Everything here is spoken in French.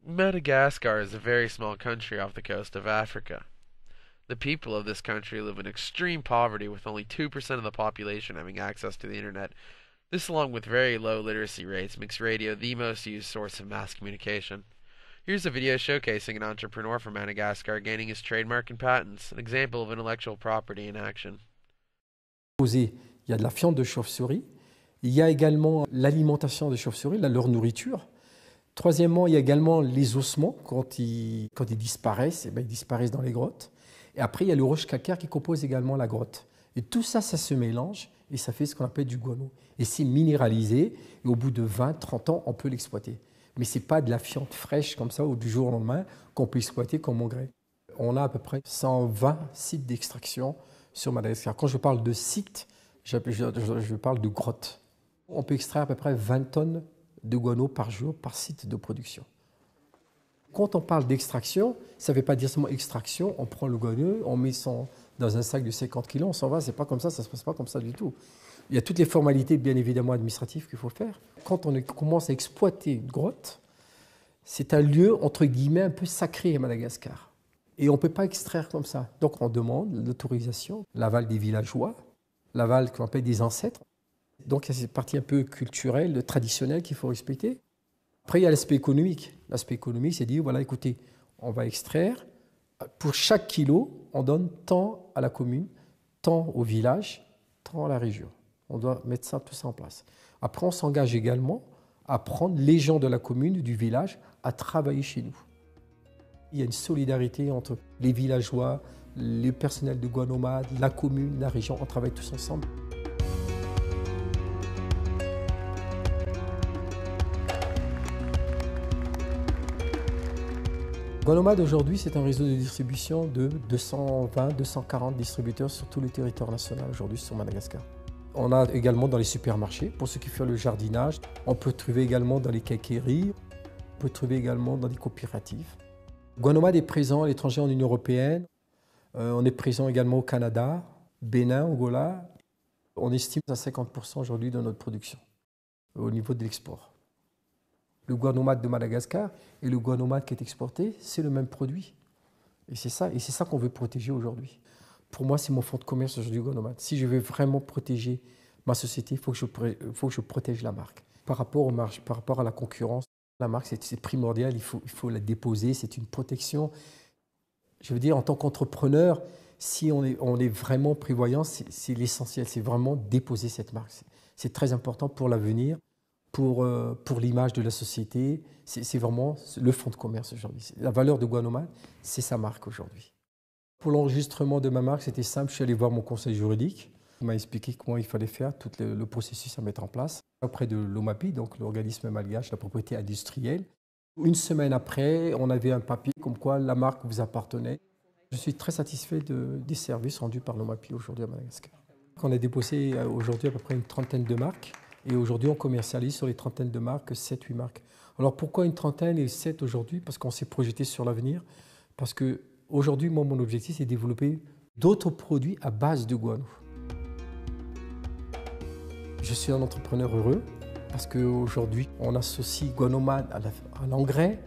Madagascar is a very small country off the coast of Africa. The people of this country live in extreme poverty with only 2% of the population having access to the internet. This, along with very low literacy rates, makes radio the most used source of mass communication. Here's a video showcasing an entrepreneur from Madagascar gaining his trademark and patents, an example of intellectual property in action. Il y a de la fiente de chauve-souris. Il y a également l'alimentation des chauves-souris, leur nourriture. Troisièmement, il y a également les ossements. Quand ils disparaissent, ils disparaissent dans les grottes. Et après, il y a le roche calcaire qui compose également la grotte. Et tout ça, ça se mélange et ça fait ce qu'on appelle du guano. Et c'est minéralisé et au bout de 20, 30 ans, on peut l'exploiter. Mais ce n'est pas de la fiente fraîche comme ça ou du jour au lendemain qu'on peut exploiter comme engrais. On a à peu près 120 sites d'extraction sur Madagascar. Quand je parle de sites, je parle de grottes. On peut extraire à peu près 20 tonnes de guano par jour par site de production. Quand on parle d'extraction, ça ne veut pas dire seulement extraction, on prend le guano, on met dans un sac de 50 kg, on s'en va, c'est pas comme ça ne se passe pas comme ça du tout. Il y a toutes les formalités, bien évidemment, administratives qu'il faut faire. Quand on commence à exploiter une grotte, c'est un lieu, entre guillemets, un peu sacré à Madagascar. Et on ne peut pas extraire comme ça. Donc on demande l'autorisation, l'aval des villageois, l'aval qu'on appelle des ancêtres. Donc il y a cette partie un peu culturelle, traditionnelle qu'il faut respecter. Après, il y a l'aspect économique. L'aspect économique, c'est de dire, voilà, écoutez, on va extraire. Pour chaque kilo, on donne tant à la commune, tant au village, tant à la région. On doit mettre tout ça en place. Après, on s'engage également à prendre les gens de la commune, du village, à travailler chez nous. Il y a une solidarité entre les villageois, le personnel de Guanomade, la commune, la région. On travaille tous ensemble. Guanomade aujourd'hui, c'est un réseau de distribution de 220-240 distributeurs sur tout le territoire national aujourd'hui sur Madagascar. On a également dans les supermarchés, pour ceux qui font le jardinage. On peut trouver également dans les quincailleries. On peut trouver également dans des coopératives. Guanomade est présent à l'étranger en Union européenne. On est présent également au Canada, Bénin, Angola. On estime à 50% aujourd'hui de notre production au niveau de l'export. Le guanomade de Madagascar et le guanomade qui est exporté, c'est le même produit. Et c'est ça qu'on veut protéger aujourd'hui. Pour moi, c'est mon fonds de commerce aujourd'hui, guanomade. Si je veux vraiment protéger ma société, il faut que je protège la marque. Par rapport aux marges, par rapport à la concurrence, la marque, c'est primordial, il faut la déposer, c'est une protection. Je veux dire, en tant qu'entrepreneur, si on est vraiment prévoyant, c'est l'essentiel, c'est vraiment déposer cette marque. C'est très important pour l'avenir. Pour l'image de la société, c'est vraiment le fonds de commerce aujourd'hui. La valeur de Guanomade, c'est sa marque aujourd'hui. Pour l'enregistrement de ma marque, c'était simple. Je suis allé voir mon conseil juridique. Il m'a expliqué comment il fallait faire, tout le processus à mettre en place. Auprès de l'OMAPI, donc l'organisme malgache, la propriété industrielle. Une semaine après, on avait un papier comme quoi la marque vous appartenait. Je suis très satisfait des services rendus par l'OMAPI aujourd'hui à Madagascar. On a déposé aujourd'hui à peu près une trentaine de marques. Et aujourd'hui, on commercialise sur les trentaines de marques, 7-8 marques. Alors pourquoi une trentaine et 7 aujourd'hui? Parce qu'on s'est projeté sur l'avenir. Parce qu'aujourd'hui, moi, mon objectif, c'est de développer d'autres produits à base de guano. Je suis un entrepreneur heureux parce qu'aujourd'hui, on associe Guanomade à l'engrais,